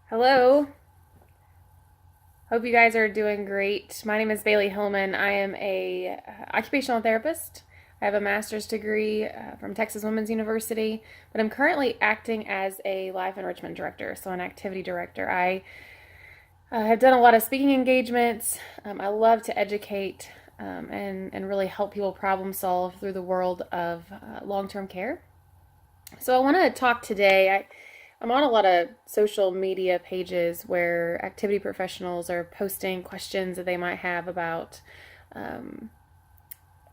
Hello. Hope you guys are doing great. My name is Bailey Hillman. I am a occupational therapist. I have a master's degree from Texas Women's University, but I'm currently acting as a life enrichment director, so an activity director. I have done a lot of speaking engagements. I love to educate and really help people problem solve through the world of long-term care. So I want to talk today. I'm on a lot of social media pages where activity professionals are posting questions that they might have about um,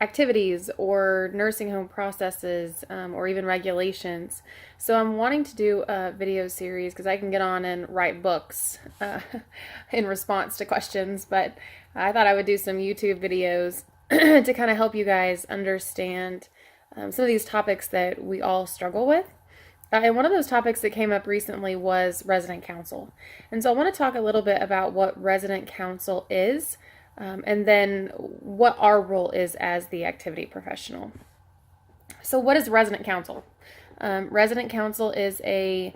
activities or nursing home processes or even regulations. So I'm wanting to do a video series because I can get on and write books in response to questions, but I thought I would do some YouTube videos to kind of help you guys understand some of these topics that we all struggle with. And one of those topics that came up recently was resident council. And so I want to talk a little bit about what resident council is, and then what our role is as the activity professional. So, what is resident council? Resident council is a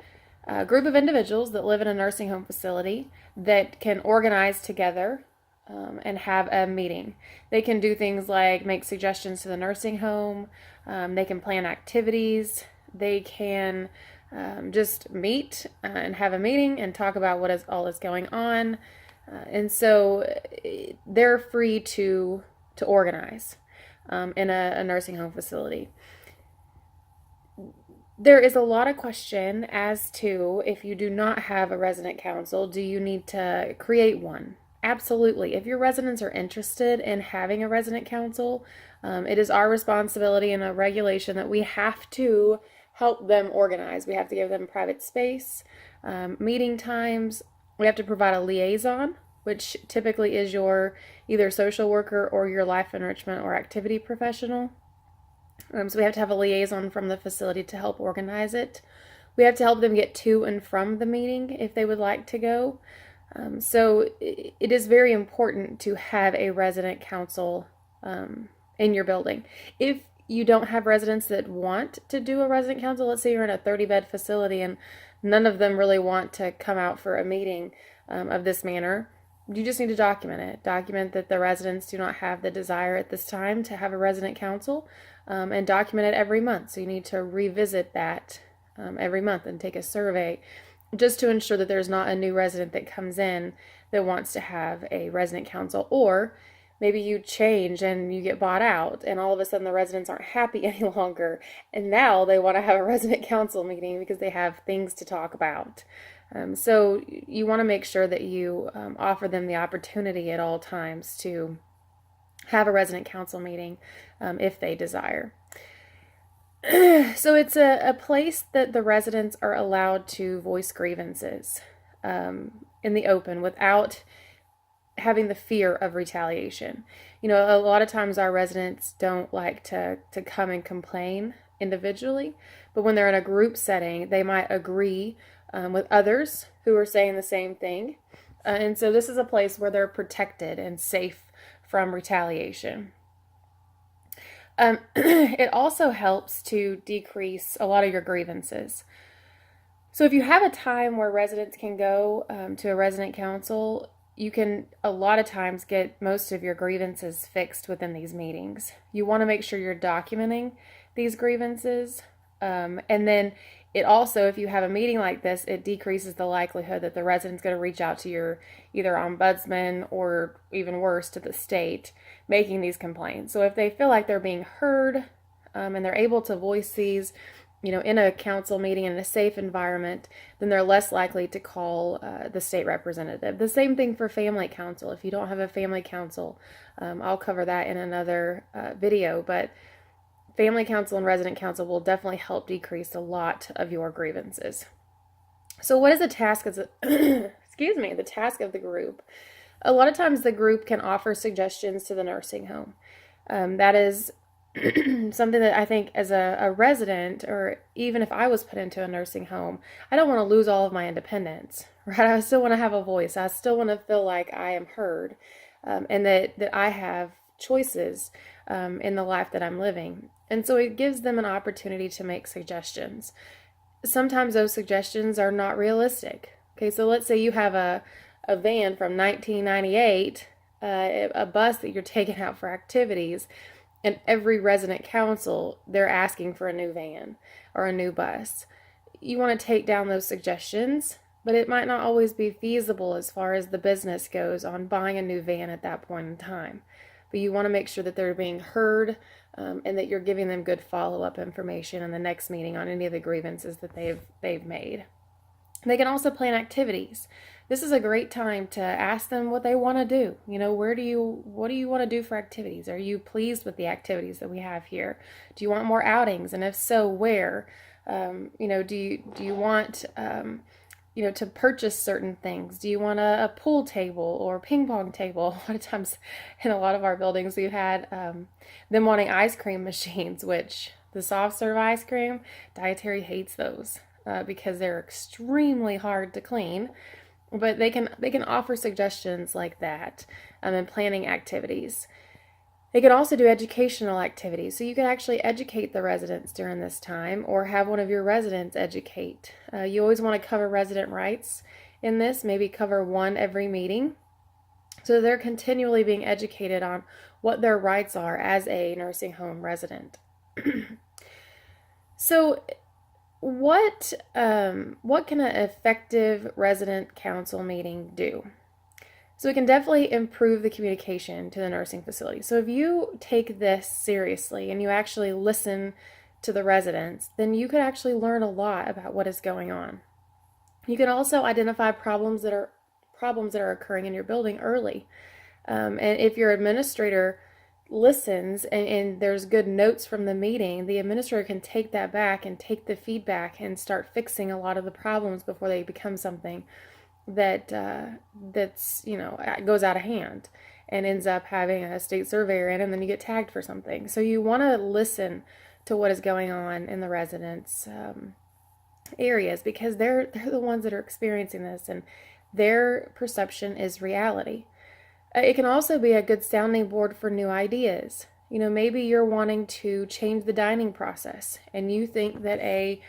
group of individuals that live in a nursing home facility that can organize together and have a meeting. They can do things like make suggestions to the nursing home, they can plan activities, they can just meet and have a meeting and talk about what is all is going on. And so they're free to organize in a nursing home facility. There is a lot of question as to if you do not have a resident council, do you need to create one? Absolutely. If your residents are interested in having a resident council, it is our responsibility and a regulation that we have to help them organize. We have to give them private space, meeting times. We have to provide a liaison, which typically is your either social worker or your life enrichment or activity professional. So we have to have a liaison from the facility to help organize it. We have to help them get to and from the meeting if they would like to go. So it is very important to have a resident council in your building. If you don't have residents that want to do a resident council, let's say you're in a 30-bed facility and none of them really want to come out for a meeting of this manner, you just need to document it. Document that the residents do not have the desire at this time to have a resident council, and document it every month. So you need to revisit that every month and take a survey just to ensure that there's not a new resident that comes in that wants to have a resident council, or maybe you change and you get bought out and all of a sudden the residents aren't happy any longer and now they want to have a resident council meeting because they have things to talk about. So you want to make sure that you offer them the opportunity at all times to have a resident council meeting if they desire. So it's a place that the residents are allowed to voice grievances in the open without having the fear of retaliation. You know, a lot of times our residents don't like to come and complain individually, but when they're in a group setting, they might agree with others who are saying the same thing. And so this is a place where they're protected and safe from retaliation. It also helps to decrease a lot of your grievances. So if you have a time where residents can go to a resident council, you can a lot of times get most of your grievances fixed within these meetings. You want to make sure you're documenting these grievances. And then it also, if you have a meeting like this, it decreases the likelihood that the resident's going to reach out to your either ombudsman or even worse to the state making these complaints. So if they feel like they're being heard and they're able to voice these, you know, in a council meeting in a safe environment, then they're less likely to call the state representative. The same thing for family council. If you don't have a family council, I'll cover that in another video, but family council and resident council will definitely help decrease a lot of your grievances. So what is the task of the, excuse me, the task of the group? A lot of times the group can offer suggestions to the nursing home. That is something that I think as a resident, or even if I was put into a nursing home, I don't want to lose all of my independence, right? I still want to have a voice. I still want to feel like I am heard, and that I have choices in the life that I'm living. And so it gives them an opportunity to make suggestions. Sometimes those suggestions are not realistic. Okay, so let's say you have a van from 1998, a bus that you're taking out for activities, and every resident council, they're asking for a new van or a new bus. You want to take down those suggestions, but it might not always be feasible as far as the business goes on buying a new van at that point in time. But you want to make sure that they're being heard, and that you're giving them good follow-up information in the next meeting on any of the grievances that they've made. They can also plan activities. This is a great time to ask them what they want to do. What do you want to do for activities? Are you pleased with the activities that we have here? Do you want more outings? And if so, where? Do you want to purchase certain things? Do you want a pool table or ping pong table? A lot of times in a lot of our buildings, we've had them wanting ice cream machines, which the soft serve ice cream, dietary hates those because they're extremely hard to clean. But they can offer suggestions like that and planning activities. They can also do educational activities. So you can actually educate the residents during this time or have one of your residents educate. You always want to cover resident rights in this, maybe cover one every meeting. So they're continually being educated on what their rights are as a nursing home resident. So what can an effective resident council meeting do? So it can definitely improve the communication to the nursing facility. So if you take this seriously and you actually listen to the residents, then you could actually learn a lot about what is going on. You can also identify problems that are occurring in your building early. And if your administrator listens and there's good notes from the meeting, the administrator can take that back and take the feedback and start fixing a lot of the problems before they become something that goes out of hand and ends up having a state surveyor in, and then you get tagged for something. So you want to listen to what is going on in the residents' areas, because they're the ones that are experiencing this, and their perception is reality. It can also be a good sounding board for new ideas. Maybe you're wanting to change the dining process and you think that a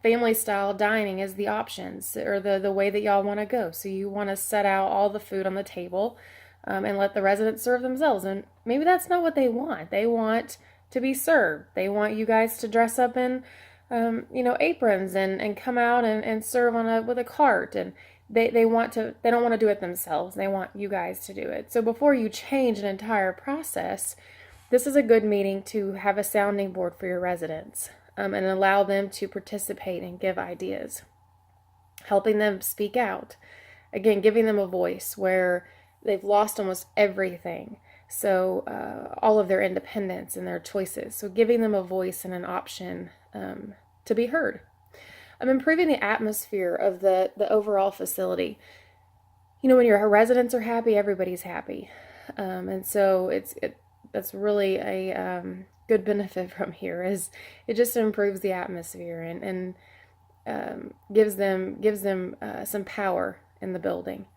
family style dining is the options or the way that y'all want to go. So you want to set out all the food on the table and let the residents serve themselves. And maybe that's not what they want. They want to be served. They want you guys to dress up in aprons and come out and serve with a cart, and they don't want to do it themselves. They want you guys to do it. So before you change an entire process, this is a good meeting to have a sounding board for your residents and allow them to participate and give ideas, helping them speak out. Again, giving them a voice where they've lost almost everything. So all of their independence and their choices. So giving them a voice and an option to be heard. Improving the atmosphere of the overall facility. When your residents are happy, everybody's happy. And so that's really a good benefit from here, is it just improves the atmosphere and gives them some power in the building.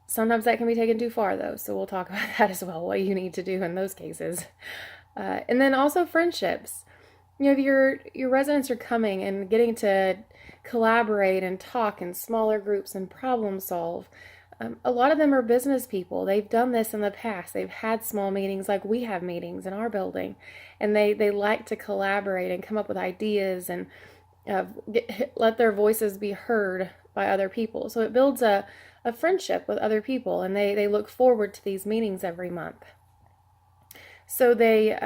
Sometimes that can be taken too far, though, so we'll talk about that as well, what you need to do in those cases. And then also friendships. If your residents are coming and getting to collaborate and talk in smaller groups and problem solve, a lot of them are business people. They've done this in the past. They've had small meetings like we have meetings in our building, and they like to collaborate and come up with ideas and let their voices be heard by other people. So it builds a friendship with other people, and they look forward to these meetings every month. So they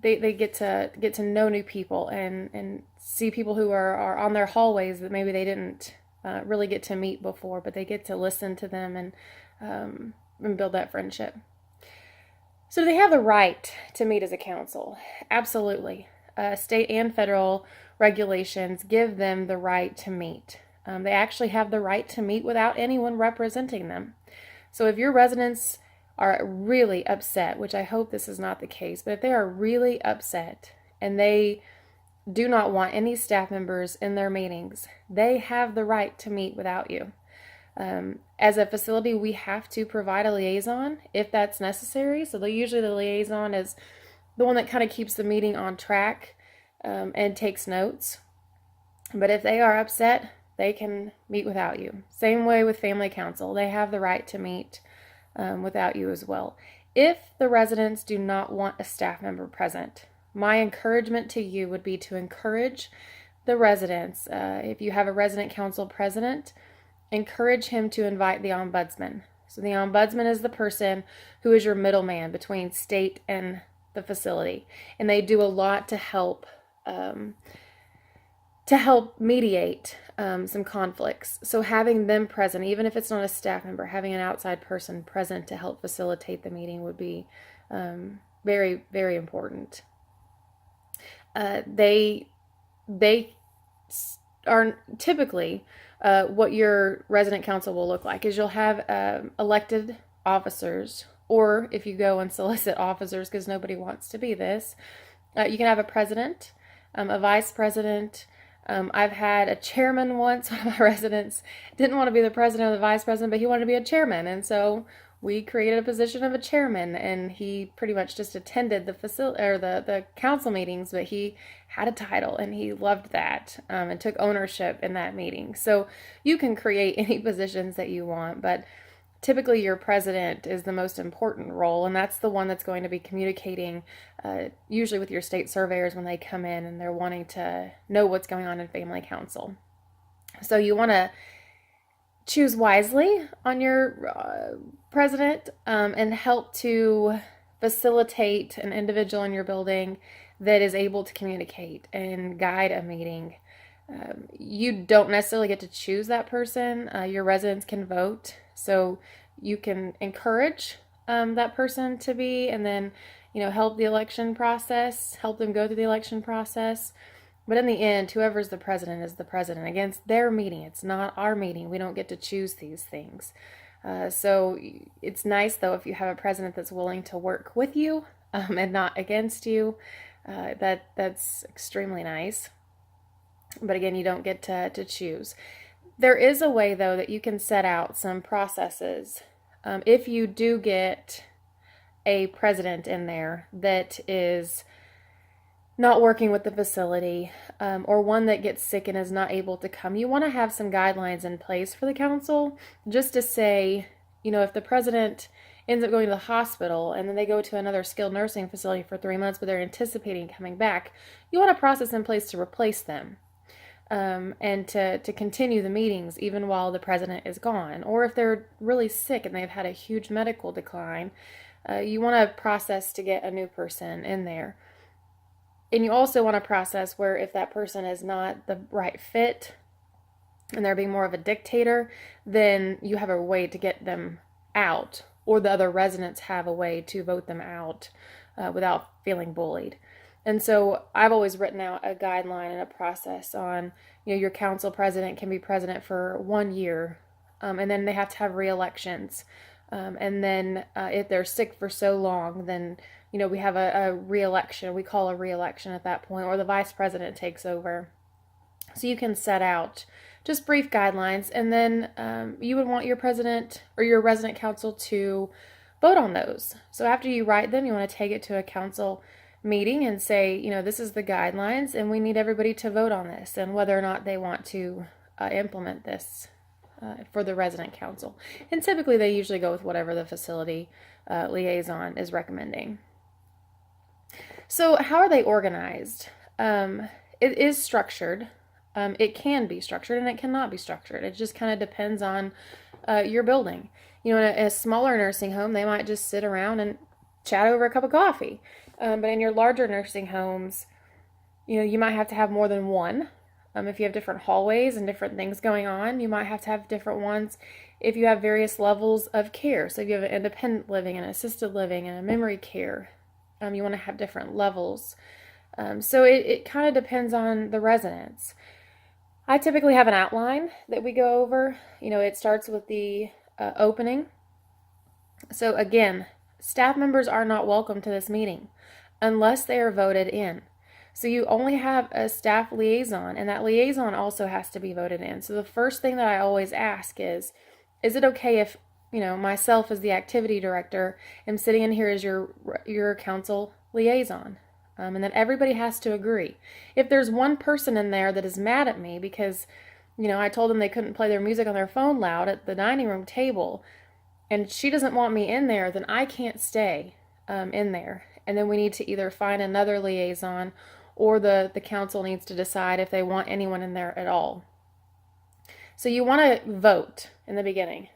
get to know new people and see people who are on their hallways that maybe they didn't really get to meet before, but they get to listen to them and build that friendship. So do they have the right to meet as a council? Absolutely. State and federal regulations give them the right to meet. They actually have the right to meet without anyone representing them. So if your residents are really upset, which I hope this is not the case, but if they are really upset and they do not want any staff members in their meetings, they have the right to meet without you. As a facility, we have to provide a liaison if that's necessary. So usually the liaison is the one that kind of keeps the meeting on track and takes notes. But if they are upset, They can meet without you. Same way with family council. They have the right to meet without you as well. If the residents do not want a staff member present, my encouragement to you would be to encourage the residents. If you have a resident council president, encourage him to invite the ombudsman. So the ombudsman is the person who is your middleman between state and the facility, and they do a lot to help mediate some conflicts. So having them present, even if it's not a staff member, having an outside person present to help facilitate the meeting would be very, very important. They are typically what your resident council will look like is you'll have elected officers, or if you go and solicit officers because nobody wants to be this, you can have a president, a vice president. I've had a chairman once. One of my residents didn't want to be the president or the vice president, but he wanted to be a chairman, and so we created a position of a chairman, and he pretty much just attended the facility or the council meetings, but he had a title and he loved that and took ownership in that meeting. So you can create any positions that you want, but typically your president is the most important role, and that's the one that's going to be communicating usually with your state surveyors when they come in and they're wanting to know what's going on in family council. So you want to choose wisely on your president and help to facilitate an individual in your building that is able to communicate and guide a meeting. You don't necessarily get to choose that person. Your residents can vote, so you can encourage that person to be, and then help the election process, help them go through the election process. But in the end, whoever's the president is the president. Against their meeting. It's not our meeting. We don't get to choose these things. So it's nice, though, if you have a president that's willing to work with you and not against you. That's extremely nice. But again, you don't get to choose. There is a way, though, that you can set out some processes. If you do get a president in there that is not working with the facility, or one that gets sick and is not able to come, you want to have some guidelines in place for the council, just to say, if the president ends up going to the hospital and then they go to another skilled nursing facility for 3 months, but they're anticipating coming back, you want a process in place to replace them, and to continue the meetings even while the president is gone. Or if they're really sick and they've had a huge medical decline, you want a process to get a new person in there. And you also want a process where if that person is not the right fit and they're being more of a dictator, then you have a way to get them out, or the other residents have a way to vote them out without feeling bullied. And so I've always written out a guideline and a process on, your council president can be president for 1 year, and then they have to have re-elections. And then if they're sick for so long, then we have a re-election. We call a re-election at that point, or the vice president takes over. So you can set out just brief guidelines, and then you would want your president or your resident council to vote on those. So after you write them, you want to take it to a council meeting and say, this is the guidelines, and we need everybody to vote on this, and whether or not they want to implement this for the resident council. And typically they usually go with whatever the facility liaison is recommending. So how are they organized? It is structured. It can be structured and it cannot be structured. It just kind of depends on your building. In a smaller nursing home, they might just sit around and chat over a cup of coffee. But in your larger nursing homes, you might have to have more than one. If you have different hallways and different things going on, you might have to have different ones. If you have various levels of care, so if you have an independent living and assisted living and a memory care, you want to have different levels. So it kind of depends on the residents. I typically have an outline that we go over. It starts with the opening. So again, staff members are not welcome to this meeting unless they are voted in. So you only have a staff liaison, and that liaison also has to be voted in. So the first thing that I always ask is it okay if, myself as the activity director am sitting in here as your council liaison? And then everybody has to agree. If there's one person in there that is mad at me because I told them they couldn't play their music on their phone loud at the dining room table, and she doesn't want me in there, then I can't stay in there. And then we need to either find another liaison, or the council needs to decide if they want anyone in there at all. So you want to vote in the beginning.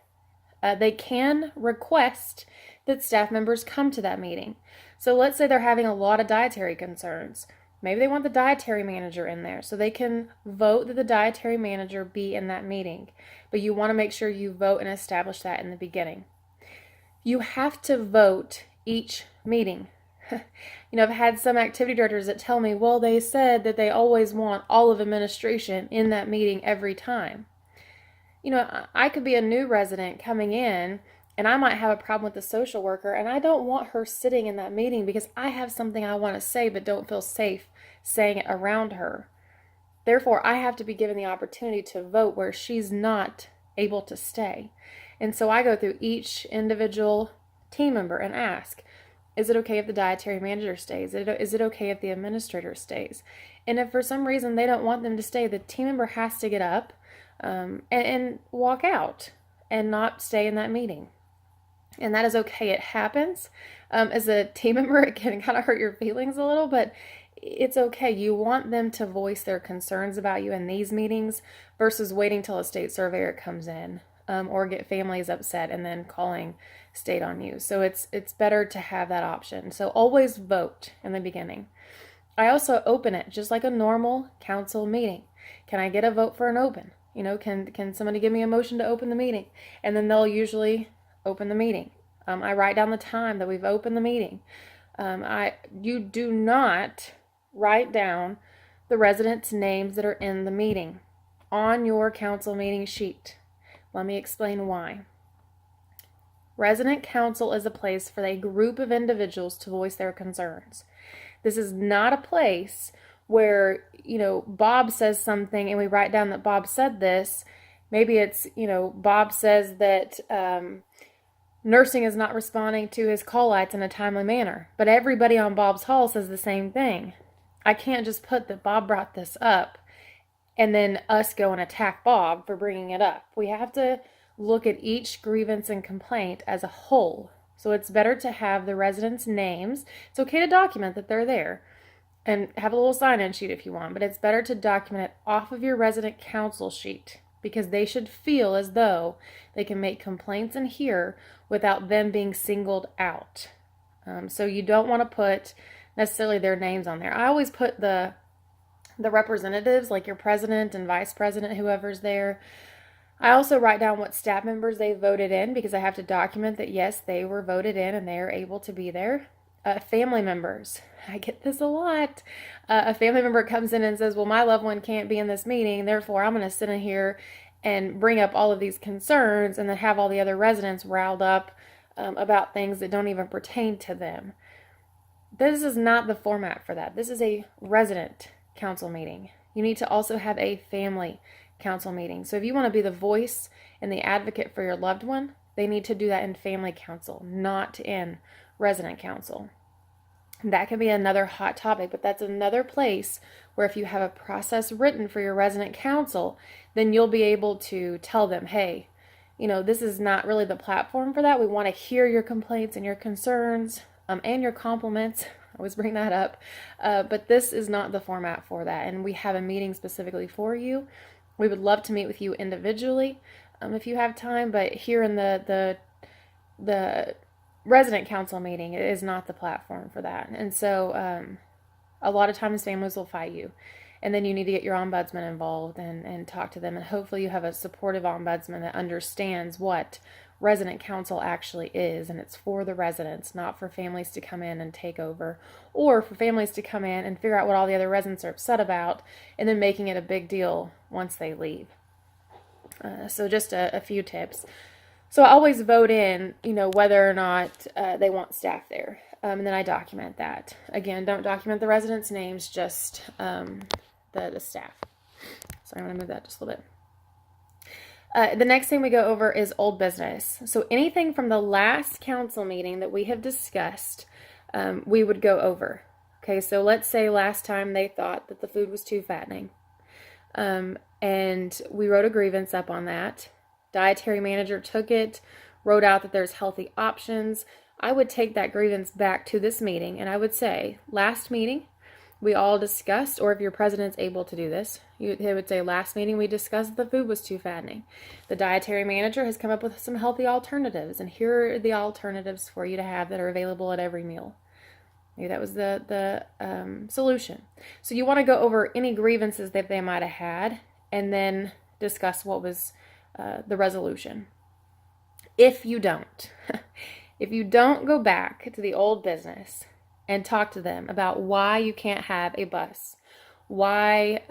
They can request that staff members come to that meeting. So let's say they're having a lot of dietary concerns. Maybe they want the dietary manager in there, so they can vote that the dietary manager be in that meeting. But you want to make sure you vote and establish that in the beginning. You have to vote each meeting. I've had some activity directors that tell me, well, they said that they always want all of administration in that meeting every time. I could be a new resident coming in, and I might have a problem with the social worker, and I don't want her sitting in that meeting because I have something I want to say but don't feel safe saying it around her. Therefore, I have to be given the opportunity to vote where she's not able to stay. And so I go through each individual team member and ask, is it okay if the dietary manager stays? Is it okay if the administrator stays? And if for some reason they don't want them to stay, the team member has to get up and walk out and not stay in that meeting. And that is okay. It happens. As a team member, it can kind of hurt your feelings a little, but it's okay. You want them to voice their concerns about you in these meetings versus waiting till a state surveyor comes in, or get families upset and then calling state on you. So it's better to have that option. So always vote in the beginning. I also open it just like a normal council meeting. Can I get a vote for an open? Can somebody give me a motion to open the meeting? And then they'll usually open the meeting. I write down the time that we've opened the meeting. You do not write down the residents' names that are in the meeting on your council meeting sheet. Let me explain why. Resident council is a place for a group of individuals to voice their concerns. This is not a place where, Bob says something and we write down that Bob said this. Maybe it's, Bob says that nursing is not responding to his call lights in a timely manner, but everybody on Bob's hall says the same thing. I can't just put that Bob brought this up and then us go and attack Bob for bringing it up. We have to look at each grievance and complaint as a whole. So it's better to have the residents' names. It's okay to document that they're there and have a little sign-in sheet if you want, but it's better to document it off of your resident council sheet because they should feel as though they can make complaints in here without them being singled out. So you don't want to put necessarily their names on there. I always put the representatives, like your president and vice president, whoever's there. I also write down what staff members they voted in because I have to document that, yes, they were voted in and they are able to be there. Family members. I get this a lot. A family member comes in and says, well, my loved one can't be in this meeting, therefore I'm going to sit in here and bring up all of these concerns and then have all the other residents riled up about things that don't even pertain to them. This is not the format for that. This is a resident council meeting. You need to also have a family council meeting. So if you want to be the voice and the advocate for your loved one, they need to do that in family council, not in resident council. That can be another hot topic, but that's another place where if you have a process written for your resident council, then you'll be able to tell them, hey, this is not really the platform for that. We want to hear your complaints and your concerns and your compliments. I always bring that up. But this is not the format for that. And we have a meeting specifically for you. We would love to meet with you individually if you have time, but here in the resident council meeting, it is not the platform for that. And so a lot of times families will fight you. And then you need to get your ombudsman involved and talk to them. And hopefully you have a supportive ombudsman that understands what resident council actually is. And it's for the residents, not for families to come in and take over. Or for families to come in and figure out what all the other residents are upset about and then making it a big deal once they leave. So just a few tips. So I always vote in, whether or not they want staff there. And then I document that. Again, don't document the residents' names, just the staff. So I'm going to move that just a little bit. The next thing we go over is old business. So anything from the last council meeting that we have discussed, we would go over. Okay, so let's say last time they thought that the food was too fattening. And we wrote a grievance up on that. Dietary manager took it, wrote out that there's healthy options. I would take that grievance back to this meeting and I would say, last meeting, we all discussed, or if your president's able to do this, they would say, last meeting we discussed the food was too fattening. The dietary manager has come up with some healthy alternatives, and here are the alternatives for you to have that are available at every meal. Maybe that was the solution. So you want to go over any grievances that they might have had, and then discuss what was the resolution. If you don't, if you don't go back to the old business and talk to them about why you can't have a bus, why,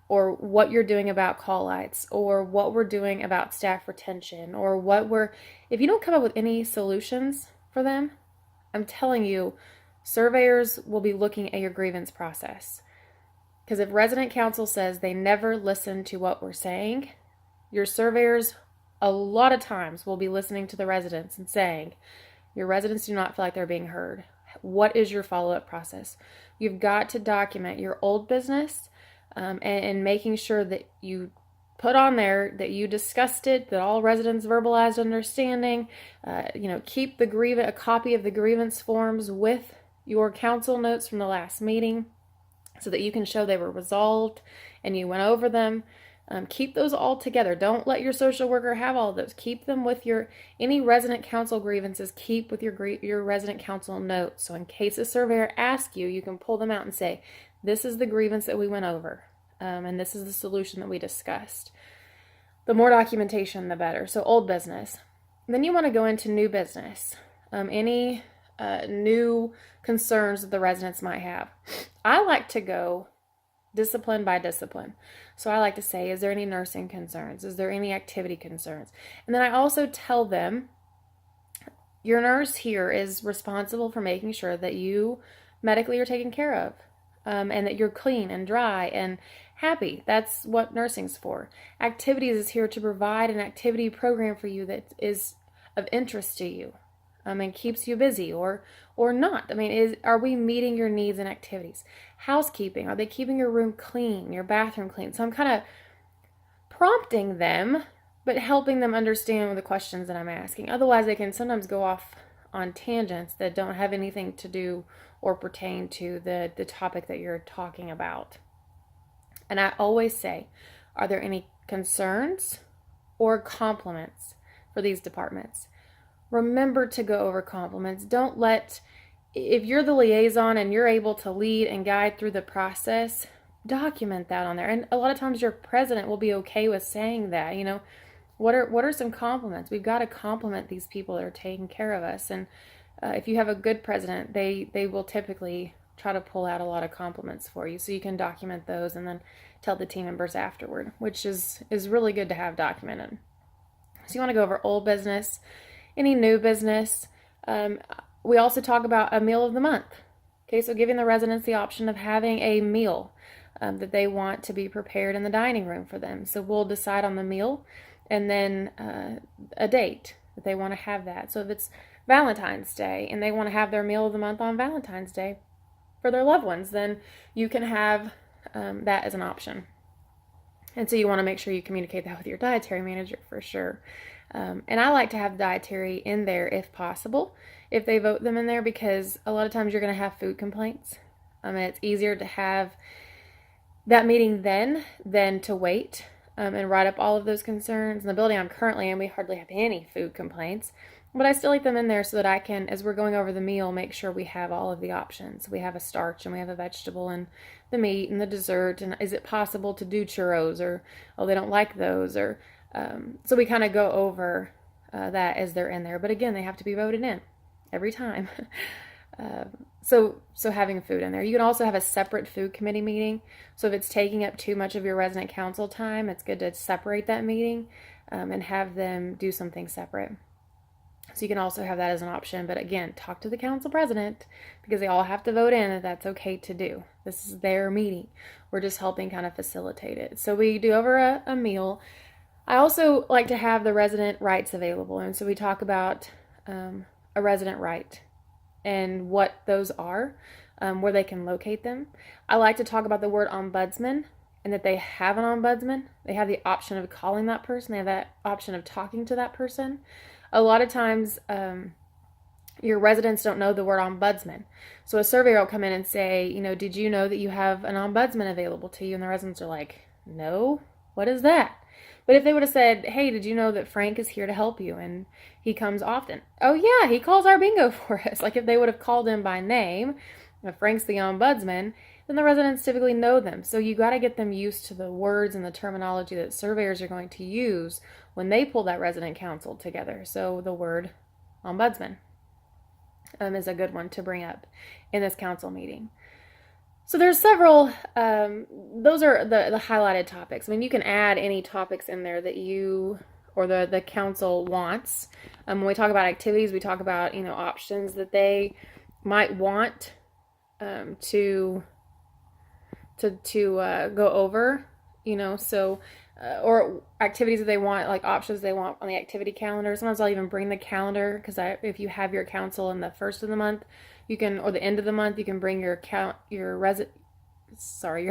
or what you're doing about call lights, or what we're doing about staff retention, or if you don't come up with any solutions for them, I'm telling you, surveyors will be looking at your grievance process. Because if resident council says they never listen to what we're saying, your surveyors a lot of times will be listening to the residents and saying, your residents do not feel like they're being heard. What is your follow-up process? You've got to document your old business and making sure that you put on there that you discussed it, that all residents verbalized understanding. Keep a copy of the grievance forms with your council notes from the last meeting so that you can show they were resolved and you went over them. Keep those all together. Don't let your social worker have all of those. Keep them with any resident council grievances. Keep with your resident council notes. So in case a surveyor asks you, you can pull them out and say, this is the grievance that we went over, and this is the solution that we discussed. The more documentation, the better. So old business. Then you want to go into new business. Any new concerns that the residents might have. I like to go discipline by discipline. So I like to say, is there any nursing concerns? Is there any activity concerns? And then I also tell them, your nurse here is responsible for making sure that you medically are taken care of, and that you're clean and dry and happy. That's what nursing's for. Activities is here to provide an activity program for you that is of interest to you, and keeps you busy or not. I mean, are we meeting your needs and activities? Housekeeping, are they keeping your room clean, your bathroom clean? So I'm kind of prompting them, but helping them understand the questions that I'm asking. Otherwise, they can sometimes go off on tangents that don't have anything to do or pertain to the topic that you're talking about. And I always say, are there any concerns or compliments for these departments? Remember to go over compliments. If you're the liaison and you're able to lead and guide through the process, document that on there. And a lot of times your president will be okay with saying that, what are some compliments? We've got to compliment these people that are taking care of us. And if you have a good president, they will typically try to pull out a lot of compliments for you. So you can document those and then tell the team members afterward, which is really good to have documented. So you want to go over old business, any new business. We also talk about a meal of the month. Okay, so giving the residents the option of having a meal that they want to be prepared in the dining room for them. So we'll decide on the meal and then a date that they want to have that. So if it's Valentine's Day and they want to have their meal of the month on Valentine's Day for their loved ones, then you can have that as an option. And so you want to make sure you communicate that with your dietary manager for sure. And I like to have the dietary in there if possible, if they vote them in there, because a lot of times you're going to have food complaints. And it's easier to have that meeting then than to wait and write up all of those concerns. In the building I'm currently in, we hardly have any food complaints, but I still like them in there so that I can, as we're going over the meal, make sure we have all of the options. We have a starch and we have a vegetable and the meat and the dessert, and is it possible to do churros, or, oh, they don't like those, or so we kind of go over that as they're in there. But again, they have to be voted in every time. So having food in there. You can also have a separate food committee meeting. So if it's taking up too much of your resident council time, it's good to separate that meeting and have them do something separate. So you can also have that as an option. But again, talk to the council president, because they all have to vote in that that's okay to do. This is their meeting. We're just helping kind of facilitate it. So we do over a meal. I also like to have the resident rights available. And so we talk about a resident right and what those are, where they can locate them. I like to talk about the word ombudsman and that they have an ombudsman. They have the option of calling that person. They have that option of talking to that person. A lot of times, your residents don't know the word ombudsman. So a surveyor will come in and say, did you know that you have an ombudsman available to you? And the residents are like, no, what is that? But if they would have said, hey, did you know that Frank is here to help you and he comes often? Oh yeah, he calls our bingo for us. Like if they would have called him by name, if Frank's the ombudsman, then the residents typically know them. So you got to get them used to the words and the terminology that surveyors are going to use when they pull that resident council together. So the word ombudsman is a good one to bring up in this council meeting. So there's several, those are the highlighted topics. I mean, you can add any topics in there that you or the council wants. When we talk about activities, we talk about, options that they might want to go over, or activities that they want, like options they want on the activity calendar. Sometimes I'll even bring the calendar, because if you have your council in the first of the month, you can, or the end of the month, you can bring your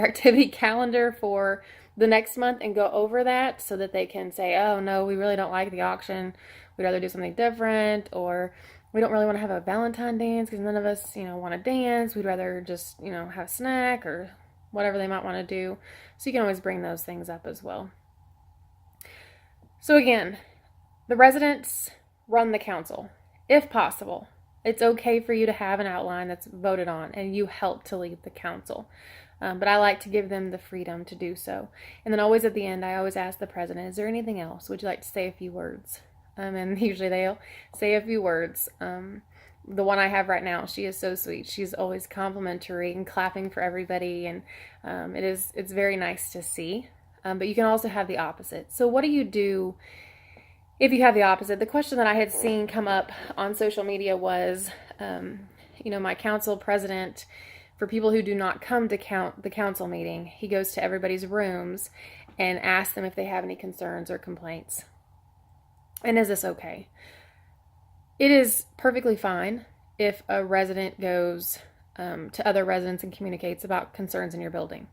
activity calendar for the next month and go over that, so that they can say, oh no, we really don't like the auction, we'd rather do something different, or we don't really want to have a Valentine dance because none of us, want to dance, we'd rather just, have a snack or whatever they might want to do. So you can always bring those things up as well. So again, the residents run the council. If possible, it's okay for you to have an outline that's voted on and you help to lead the council. But I like to give them the freedom to do so. And then always at the end, I always ask the president, is there anything else? Would you like to say a few words? And usually they'll say a few words. The one I have right now, she is so sweet. She's always complimentary and clapping for everybody, and it's very nice to see. But you can also have the opposite. So what do you do if you have the opposite? The question that I had seen come up on social media was, my council president, for people who do not come to the council meeting, he goes to everybody's rooms and asks them if they have any concerns or complaints. And is this okay? It is perfectly fine if a resident goes to other residents and communicates about concerns in your building.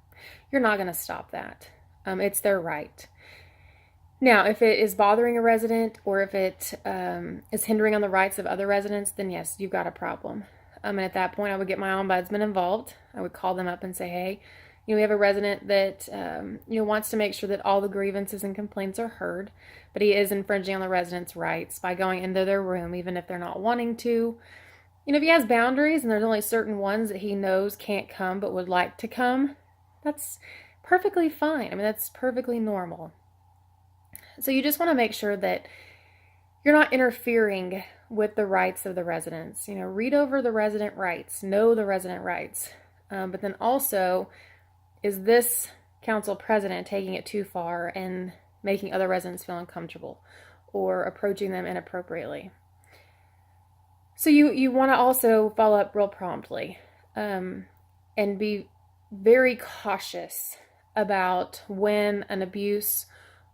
You're not going to stop that. It's their right. Now, if it is bothering a resident, or if it is hindering on the rights of other residents, then yes, you've got a problem. And at that point, I would get my ombudsman involved. I would call them up and say, hey, we have a resident that wants to make sure that all the grievances and complaints are heard, but he is infringing on the residents' rights by going into their room, even if they're not wanting to. If he has boundaries and there's only certain ones that he knows can't come but would like to come, that's perfectly fine. I mean, that's perfectly normal. So you just want to make sure that you're not interfering with the rights of the residents. Read over the resident rights, know the resident rights, but then also, is this council president taking it too far and making other residents feel uncomfortable or approaching them inappropriately? So you want to also follow up real promptly and be very cautious about when an abuse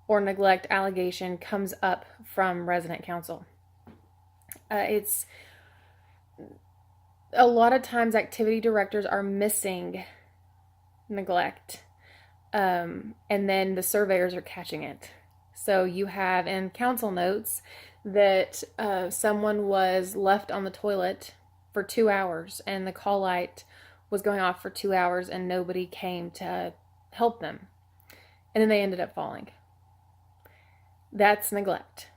or neglect allegation comes up from resident council. It's a lot of times activity directors are missing neglect, and then the surveyors are catching it. So you have in council notes that someone was left on the toilet for 2 hours and the call light was going off for 2 hours and nobody came to help them, and then they ended up falling. That's neglect,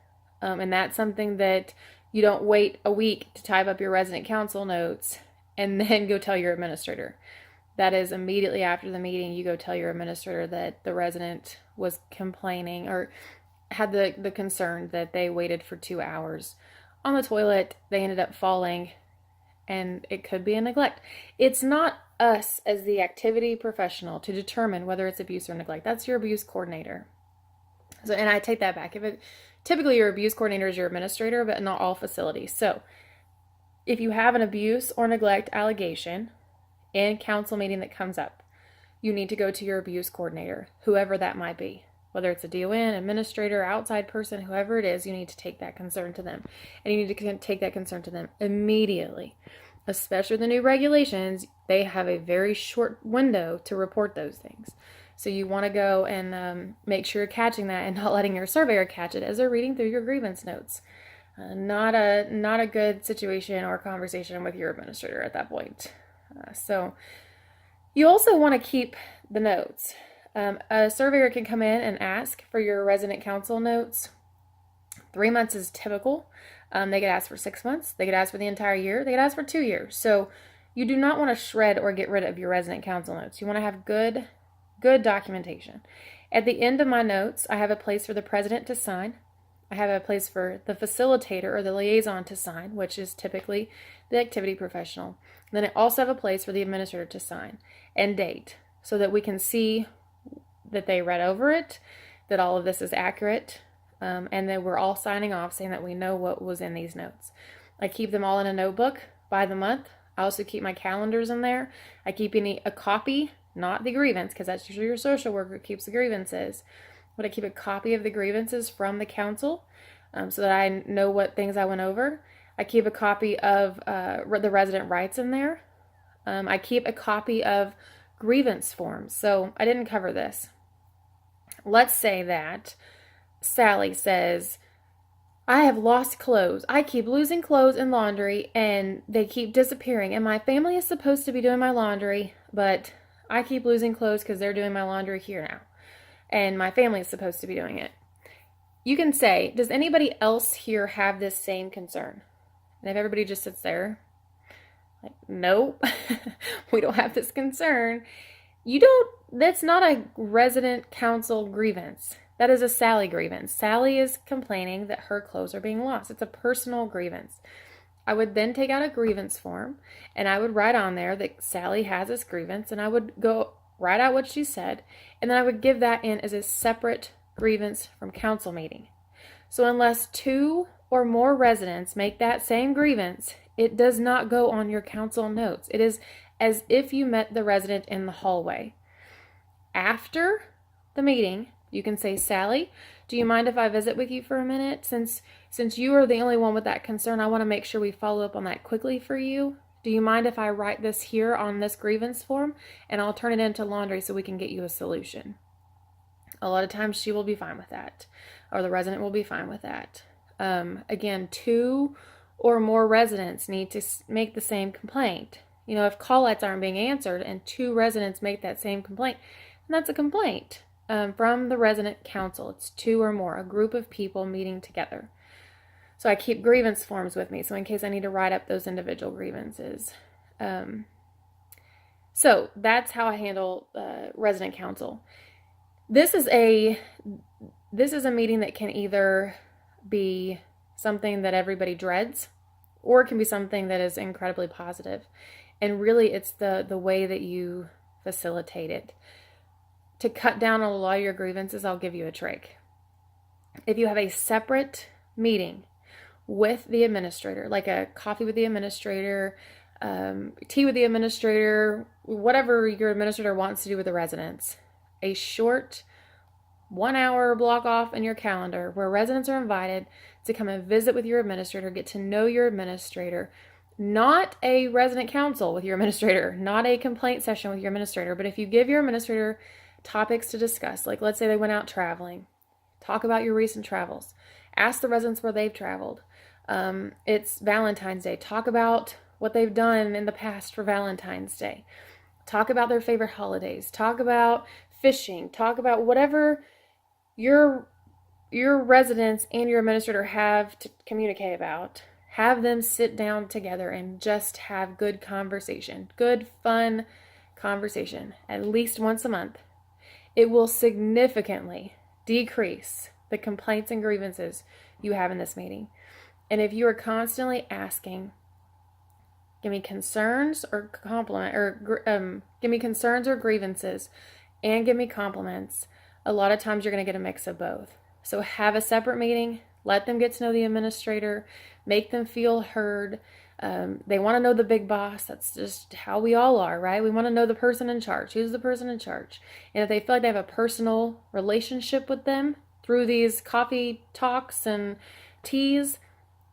and that's something that you don't wait a week to type up your resident council notes and then go tell your administrator. That is immediately after the meeting, you go tell your administrator that the resident was complaining or had the concern that they waited for 2 hours on the toilet, they ended up falling, and it could be a neglect. It's not us as the activity professional to determine whether it's abuse or neglect. That's your abuse coordinator. So, and I take that back. Typically your abuse coordinator is your administrator, but not all facilities. So if you have an abuse or neglect allegation in council meeting that comes up, you need to go to your abuse coordinator, whoever that might be. Whether it's a DON, administrator, outside person, whoever it is, you need to take that concern to them. And you need to take that concern to them immediately. Especially the new regulations, they have a very short window to report those things. So you want to go and make sure you're catching that and not letting your surveyor catch it as they're reading through your grievance notes. Not a good situation or conversation with your administrator at that point. So you also want to keep the notes. A surveyor can come in and ask for your resident council notes. 3 months is typical. They could ask for 6 months. They could ask for the entire year. They could ask for 2 years. So you do not want to shred or get rid of your resident council notes. You want to have good documentation. At the end of my notes, I have a place for the president to sign. I have a place for the facilitator or the liaison to sign, which is typically the activity professional. And then I also have a place for the administrator to sign and date so that we can see that they read over it, that all of this is accurate, and that we're all signing off saying that we know what was in these notes. I keep them all in a notebook by the month. I also keep my calendars in there. I keep a copy, not the grievance, because that's usually your social worker keeps the grievances, but I keep a copy of the grievances from the council so that I know what things I went over. I keep a copy of the resident rights in there. I keep a copy of grievance forms. So I didn't cover this. Let's say that Sally says, I have lost clothes. I keep losing clothes in laundry and they keep disappearing. And my family is supposed to be doing my laundry, but I keep losing clothes because they're doing my laundry here now. And my family is supposed to be doing it. You can say, does anybody else here have this same concern? And if everybody just sits there, like, nope, we don't have this concern. That's not a resident council grievance. That is a Sally grievance. Sally is complaining that her clothes are being lost. It's a personal grievance. I would then take out a grievance form and I would write on there that Sally has this grievance, and I would go write out what she said, and then I would give that in as a separate grievance from council meeting. So unless 2 or more residents make that same grievance, it does not go on your council notes. It is as if you met the resident in the hallway. After the meeting, you can say, Sally, do you mind if I visit with you for a minute? Since you are the only one with that concern, I want to make sure we follow up on that quickly for you. Do you mind if I write this here on this grievance form and I'll turn it into laundry so we can get you a solution? A lot of times she will be fine with that, or the resident will be fine with that. Again, 2 or more residents need to make the same complaint. If call-outs aren't being answered and 2 residents make that same complaint, then that's a complaint from the resident council. It's 2 or more, a group of people meeting together. So I keep grievance forms with me, so in case I need to write up those individual grievances. So that's how I handle resident council. This is a meeting that can either be something that everybody dreads, or it can be something that is incredibly positive. And really, it's the way that you facilitate it. To cut down on a lot of your grievances, I'll give you a trick. If you have a separate meeting with the administrator, like a coffee with the administrator, tea with the administrator, whatever your administrator wants to do with the residents, a short 1-hour block off in your calendar where residents are invited to come and visit with your administrator, get to know your administrator, not a resident council with your administrator, not a complaint session with your administrator, but if you give your administrator topics to discuss, like let's say they went out traveling, talk about your recent travels, ask the residents where they've traveled. It's Valentine's Day. Talk about what they've done in the past for Valentine's Day. Talk about their favorite holidays. Talk about fishing. Talk about whatever your residents and your administrator have to communicate about. Have them sit down together and just have good conversation, good, fun conversation, at least once a month. It will significantly decrease the complaints and grievances you have in this meeting. And if you are constantly asking, give me concerns or give me concerns or grievances, and give me compliments, a lot of times you're going to get a mix of both. So have a separate meeting, let them get to know the administrator, make them feel heard. They want to know the big boss. That's just how we all are, right? We want to know the person in charge. Who's the person in charge? And if they feel like they have a personal relationship with them through these coffee talks and teas,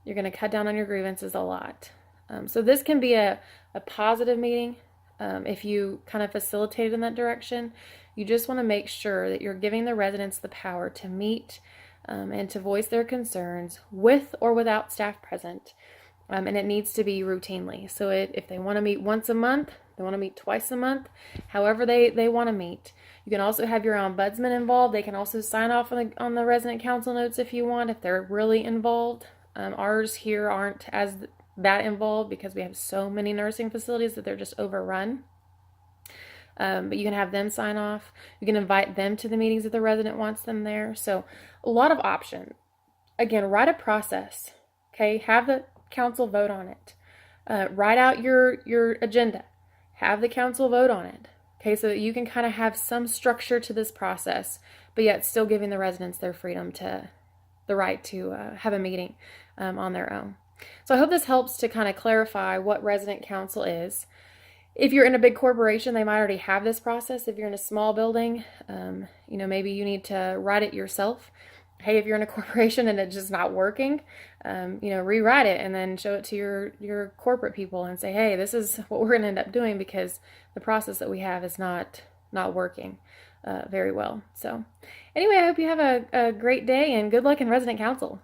you're going to cut down on your grievances a lot. So this can be a positive meeting if you kind of facilitate in that direction. You just want to make sure that you're giving the residents the power to meet and to voice their concerns with or without staff present. And it needs to be routinely. So if they want to meet once a month, they want to meet twice a month, however they want to meet. You can also have your ombudsman involved. They can also sign off on the resident council notes if you want, if they're really involved. Ours here aren't as that involved because we have so many nursing facilities that they're just overrun. But you can have them sign off. You can invite them to the meetings if the resident wants them there. So a lot of options. Again, write a process. Okay, have the council vote on it. Write out your agenda. Have the council vote on it. Okay, so that you can kind of have some structure to this process, but yet still giving the residents their freedom to the right to have a meeting on their own. So I hope this helps to kind of clarify what resident council is. If you're in a big corporation, they might already have this process. If you're in a small building, maybe you need to write it yourself. Hey, if you're in a corporation and it's just not working, rewrite it and then show it to your corporate people and say, hey, this is what we're going to end up doing because the process that we have is not working very well. So anyway, I hope you have a great day and good luck in resident council.